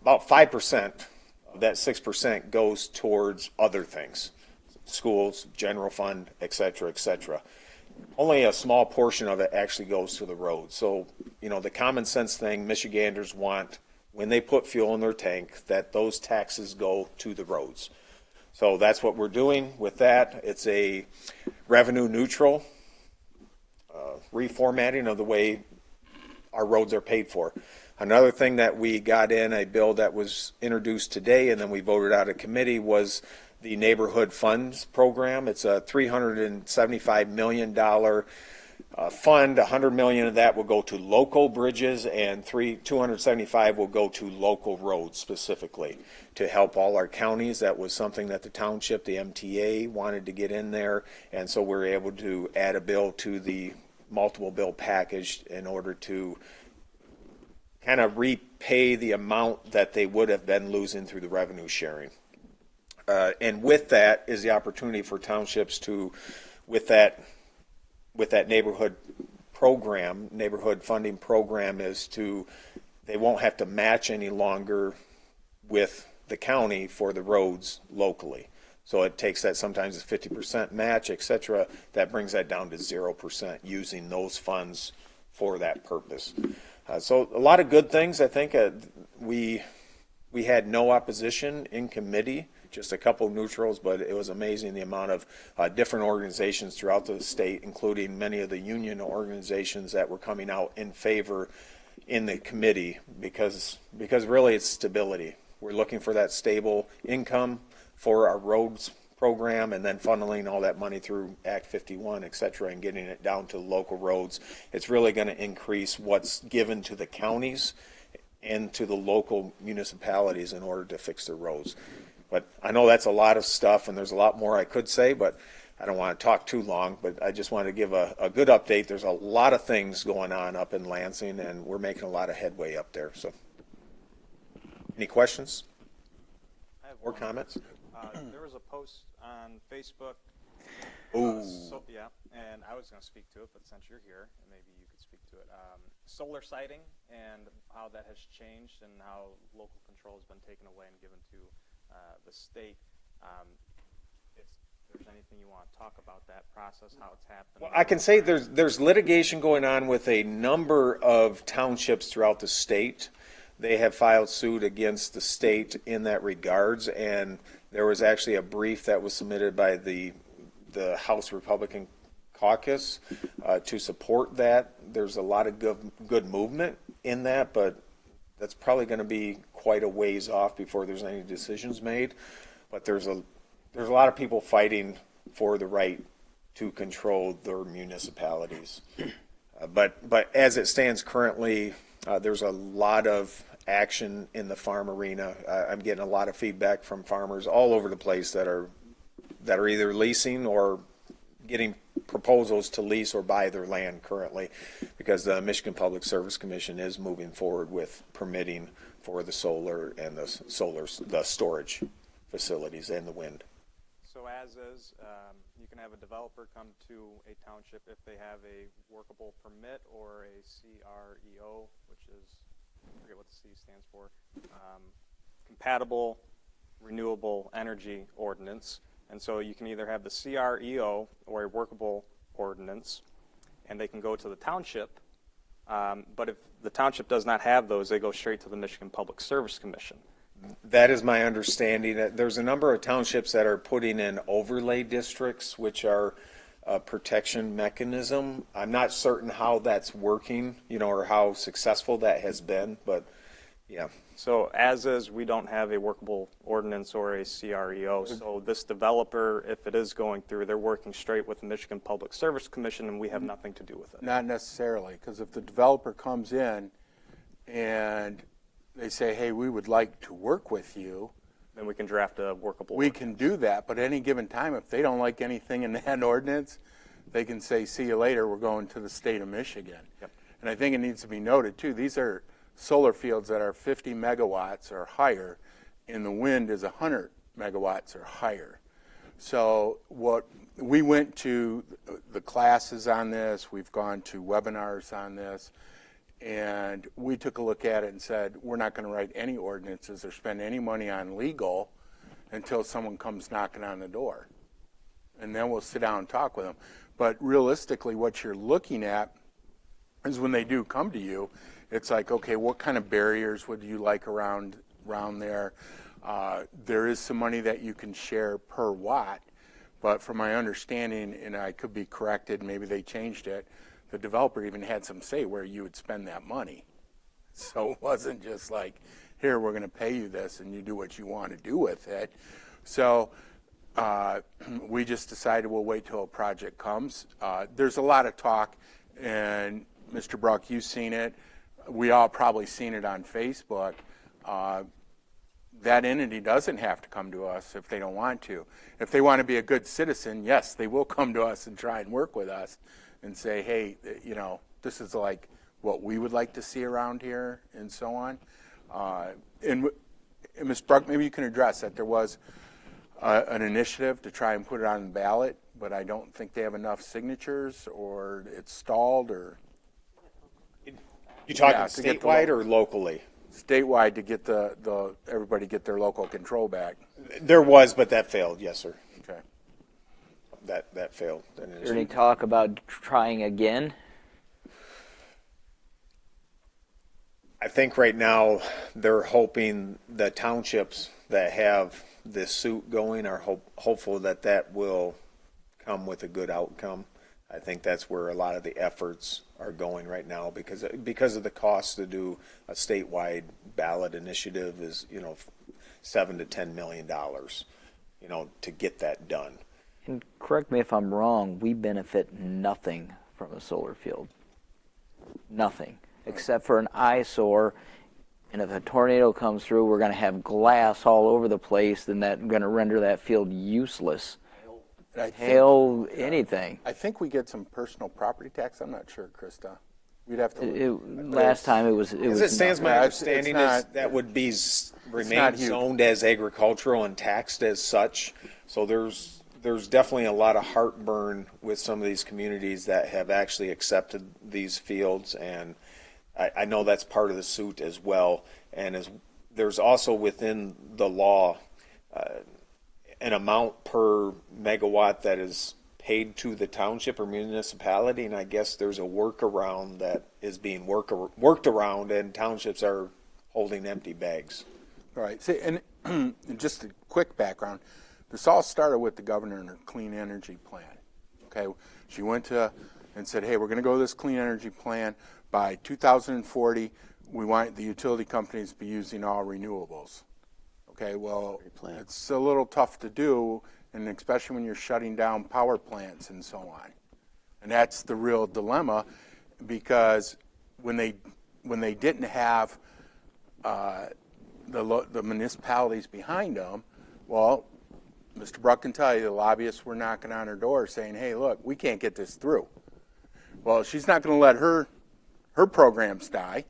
about 5% of that 6% goes towards other things, schools, general fund, et cetera, et cetera. Only a small portion of it actually goes to the road. So, the common sense thing Michiganders want when they put fuel in their tank, that those taxes go to the roads. So that's what we're doing with that. It's a revenue neutral reformatting of the way our roads are paid for. Another thing that we got in a bill that was introduced today and then we voted out of committee was the neighborhood funds program. It's a $375 million fund. $100 million of that will go to local bridges, and $275 will go to local roads specifically to help all our counties. That was something that the township, the MTA, wanted to get in there, and so we're able to add a bill to the multiple bill package in order to kind of repay the amount that they would have been losing through the revenue sharing. And with that is the opportunity for townships to, with that neighborhood program, neighborhood funding program, is to, they won't have to match any longer with the county for the roads locally. So it takes that, sometimes it's 50% match, et cetera. That brings that down to 0% using those funds for that purpose. So a lot of good things. I think we had no opposition in committee, just a couple of neutrals, but it was amazing the amount of different organizations throughout the state, including many of the union organizations that were coming out in favor in the committee, because really it's stability. We're looking for that stable income for our roads program, and then funneling all that money through Act 51, et cetera, and getting it down to local roads. It's really going to increase what's given to the counties and to the local municipalities in order to fix their roads. But I know that's a lot of stuff, and there's a lot more I could say, but I don't want to talk too long. But I just want to give a good update. There's a lot of things going on up in Lansing, and we're making a lot of headway up there. So, any questions? I have or comments? There was a post on Facebook So, yeah, and I was going to speak to it, but since you're here, maybe you could speak to it. Solar siting and how that has changed and how local control has been taken away and given to the state. If there's anything you want to talk about that process, how it's happened. Well, I can say there's litigation going on with a number of townships throughout the state. They have filed suit against the state in that regards, and there was actually a brief that was submitted by the House Republican Caucus to support that. There's a lot of good movement in that, but that's probably going to be quite a ways off before there's any decisions made. But there's a lot of people fighting for the right to control their municipalities. But as it stands currently, there's a lot of action in the farm arena. I'm getting a lot of feedback from farmers all over the place that are either leasing or getting proposals to lease or buy their land currently, because the Michigan Public Service Commission is moving forward with permitting for the solar and the storage facilities and the wind. So as is, you can have a developer come to a township if they have a workable permit or a CREO, which is, I forget what the C stands for, compatible renewable energy ordinance. And so you can either have the CREO or a workable ordinance, and they can go to the township. But if the township does not have those, they go straight to the Michigan Public Service Commission. That is my understanding. That there's a number of townships that are putting in overlay districts, which are a protection mechanism. I'm not certain how that's working, or how successful that has been, but yeah. So as is, we don't have a workable ordinance or a CREO. So this developer, if it is going through, they're working straight with the Michigan Public Service Commission, and we have nothing to do with it. Not necessarily, because if the developer comes in and they say, hey, we would like to work with you, then we can draft a workable we ordinance. can do that. But at any given time, if they don't like anything in that ordinance, they can say, see you later, we're going to the state of Michigan. Yep. And I think it needs to be noted, too, these are solar fields that are 50 megawatts or higher, and the wind is 100 megawatts or higher. So what we went to the classes on this, we've gone to webinars on this, and we took a look at it and said, we're not going to write any ordinances or spend any money on legal until someone comes knocking on the door. And then we'll sit down and talk with them. But realistically, what you're looking at is when they do come to you, it's like, okay, what kind of barriers would you like around there? There is some money that you can share per watt, but from my understanding, and I could be corrected, maybe they changed it, the developer even had some say where you would spend that money. So it wasn't just like, here, we're going to pay you this and you do what you want to do with it. So we just decided we'll wait till a project comes. There's a lot of talk, and Mr. Bruck, you've seen it. We all probably seen it on Facebook. That entity doesn't have to come to us if they don't want to. If they want to be a good citizen, yes, they will come to us and try and work with us and say, hey, this is like what we would like to see around here and so on. And Ms. Bruck, maybe you can address that. There was an initiative to try and put it on the ballot, but I don't think they have enough signatures, or it's stalled, or... You talking statewide or locally? Statewide, to get the everybody get their local control back. There was, but that failed. Yes, sir. Okay. That failed. Is there any talk about trying again? I think right now they're hoping the townships that have this suit going are hopeful that will come with a good outcome. I think that's where a lot of the efforts are going right now, because of the cost to do a statewide ballot initiative is $7 to $10 million, to get that done. And correct me if I'm wrong, we benefit nothing from a solar field. Nothing, except for an eyesore. And if a tornado comes through, we're going to have glass all over the place, then that's going to render that field useless. Hail, anything. I think we get some personal property tax. I'm not sure, Krista. We'd have to. Last time it was. As it stands, my understanding is that would be remain zoned as agricultural and taxed as such. So there's there's definitely a lot of heartburn with some of these communities that have actually accepted these fields, and I know that's part of the suit as well. And there's also within the law an amount per megawatt that is paid to the township or municipality, and I guess there's a workaround that is being worked around, and townships are holding empty bags. Right. See, and just a quick background. This all started with the governor and her clean energy plan. Okay, she went to and said, "Hey, we're going to go to this clean energy plan. By 2040, we want the utility companies to be using all renewables." Okay, well, it's a little tough to do, and especially when you're shutting down power plants and so on. And that's the real dilemma, because when they didn't have the municipalities behind them, well, Mr. Bruck can tell you the lobbyists were knocking on her door saying, "Hey, look, we can't get this through." Well, she's not going to let her programs die.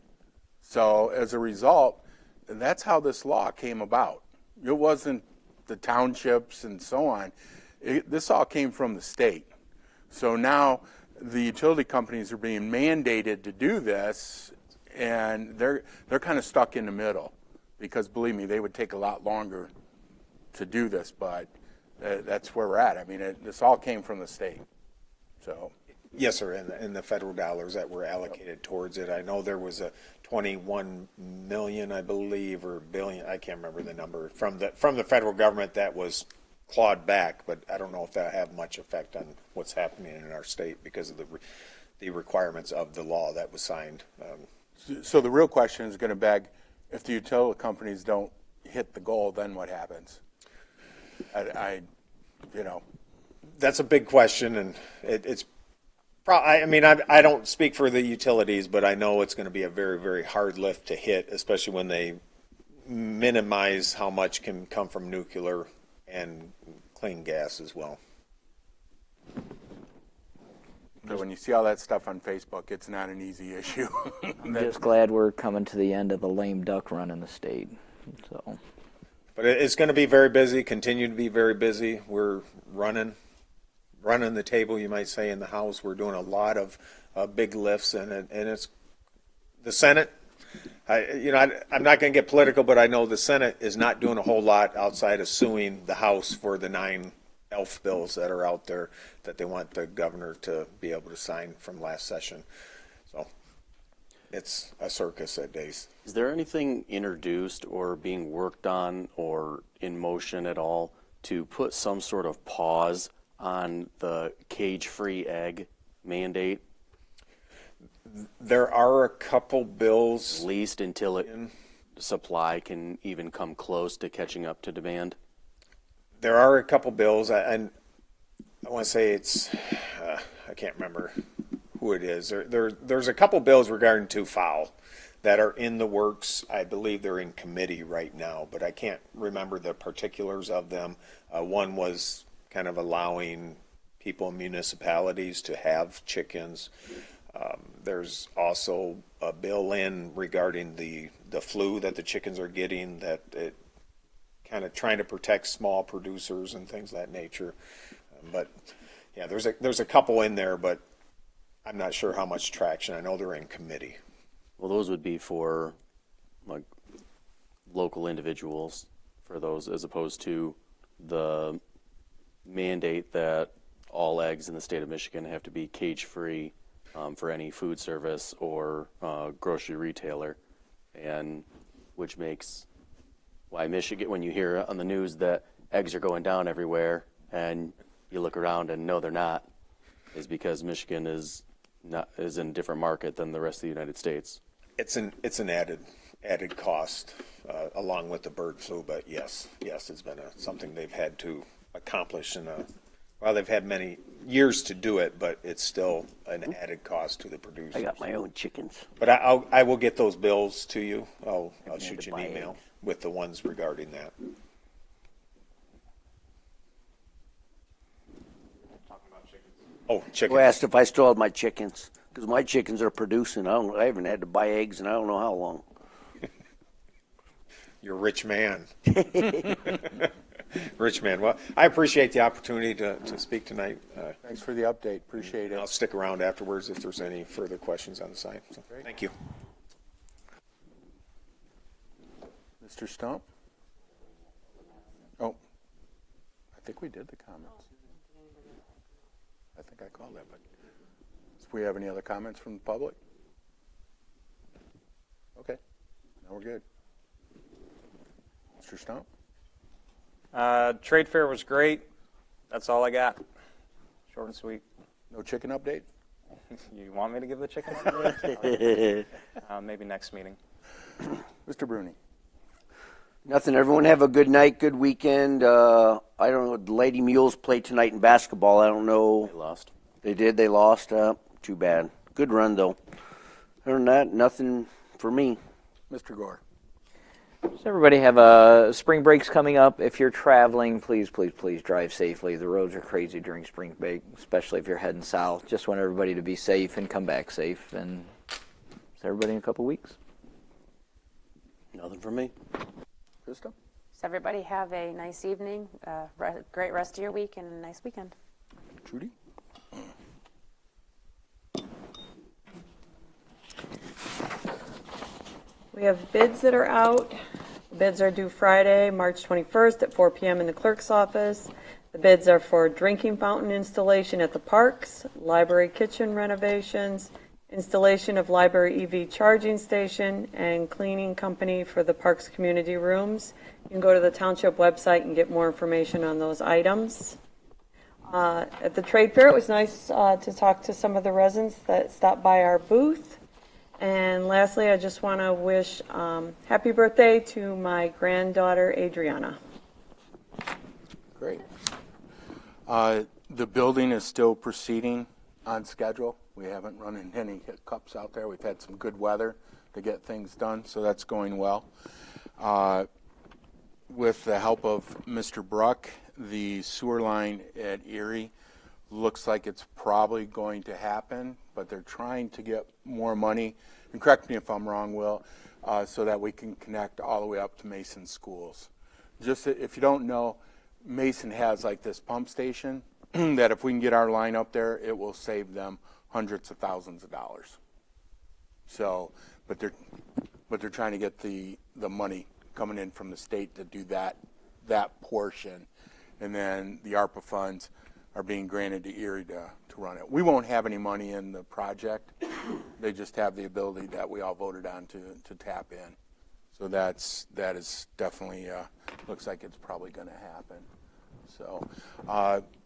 So as a result, that's how this law came about. It wasn't the townships and so on. This all came from the state. So now the utility companies are being mandated to do this, and they're kind of stuck in the middle, because believe me, they would take a lot longer to do this, but that's where we're at. I mean, this all came from the state. So. Yes, sir, and the federal dollars that were allocated towards it. I know there was a 21 million, I believe, or billion, I can't remember the number, from the federal government that was clawed back, but I don't know if that have much effect on what's happening in our state because of the requirements of the law that was signed. So the real question is going to beg, if the utility companies don't hit the goal, then what happens? That's a big question, and it's I mean, I don't speak for the utilities, but I know it's going to be a very, very hard lift to hit, especially when they minimize how much can come from nuclear and clean gas as well. So when you see all that stuff on Facebook, it's not an easy issue. I'm just glad we're coming to the end of the lame duck run in the state. So, but it's going to be very busy, continue to be very busy. We're running the table, you might say, in the House. We're doing a lot of big lifts, and it's the Senate. I'm not going to get political, but I know the Senate is not doing a whole lot outside of suing the House for the 9 ELF bills that are out there that they want the governor to be able to sign from last session. So it's a circus at days. Is there anything introduced or being worked on or in motion at all to put some sort of pause on the cage-free egg mandate? There are a couple bills. At least until supply can even come close to catching up to demand? There are a couple bills, and I want to say it's, I can't remember who it is. There's a couple bills regarding to fowl that are in the works. I believe they're in committee right now, but I can't remember the particulars of them. One was kind of allowing people in municipalities to have chickens. There's also a bill in regarding the flu that the chickens are getting, that it kind of trying to protect small producers and things of that nature. But yeah, there's a couple in there, but I'm not sure how much traction. I know they're in committee. Well, those would be for like local individuals, for those, as opposed to the mandate that all eggs in the state of Michigan have to be cage-free for any food service or grocery retailer, and which makes why Michigan, when you hear on the news that eggs are going down everywhere and you look around and no, they're not, is because Michigan is in a different market than the rest of the United States. It's an added cost along with the bird flu, but yes, it's been something they've had to accomplish well, they've had many years to do it, but it's still an added cost to the producers. I got my own chickens. But I will get those bills to you. I'll shoot you an email with the ones regarding that. Oh, chickens. Who asked if I still had my chickens? Because my chickens are producing. I haven't had to buy eggs in I don't know how long. You're a rich man. Rich man. Well, I appreciate the opportunity to speak tonight. Thanks for the update. Appreciate I'll it. stick around afterwards if there's any further questions on the site. So, thank you. Mr. Stump? Oh, I think we did the comments. I think I called that, but do we have any other comments from the public? Okay, now we're good. Mr. Stump? Trade fair was great. That's all I got. Short and sweet. No chicken update? You want me to give the chicken update? Maybe next meeting. Mr. Bruni? Nothing. Everyone have a good night, good weekend. I don't know. The Lady Mules played tonight in basketball. I don't know. They lost. They did. They lost. Too bad. Good run, though. Other than that, nothing for me. Mr. Gore? Does everybody have a spring breaks coming up? If you're traveling, please, please, please drive safely. The roads are crazy during spring break, especially if you're heading south. Just want everybody to be safe and come back safe. And see everybody in a couple weeks. Nothing for me. Krista? So everybody have a nice evening, great rest of your week, and a nice weekend. Trudy? We have bids that are out. The bids are due Friday, March 21st at 4 p.m. in the clerk's office. The bids are for drinking fountain installation at the parks, library kitchen renovations, installation of library EV charging station, and cleaning company for the parks community rooms. You can go to the township website and get more information on those items. At the trade fair, it was nice to talk to some of the residents that stopped by our booth. And lastly, I just want to wish happy birthday to my granddaughter, Adriana. Great. The building is still proceeding on schedule. We haven't run into any hiccups out there. We've had some good weather to get things done, so that's going well. With the help of Mr. Bruck, the sewer line at Erie looks like it's probably going to happen, but they're trying to get more money, and correct me if I'm wrong, Will, so that we can connect all the way up to Mason schools. Just if you don't know, Mason has like this pump station that if we can get our line up there, it will save them hundreds of thousands of dollars. So, but they're trying to get the money coming in from the state to do that portion, and then the ARPA funds are being granted to Erie to run it. We won't have any money in the project. They just have the ability that we all voted on to tap in. So that is definitely looks like it's probably going to happen. So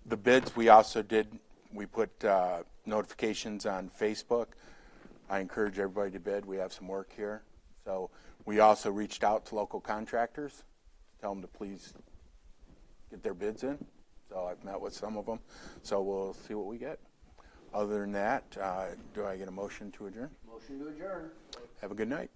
the bids we also did. We put notifications on Facebook. I encourage everybody to bid. We have some work here. So we also reached out to local contractors, tell them to please get their bids in. So I've met with some of them. So we'll see what we get. Other than that, do I get a motion to adjourn? Motion to adjourn. Have a good night.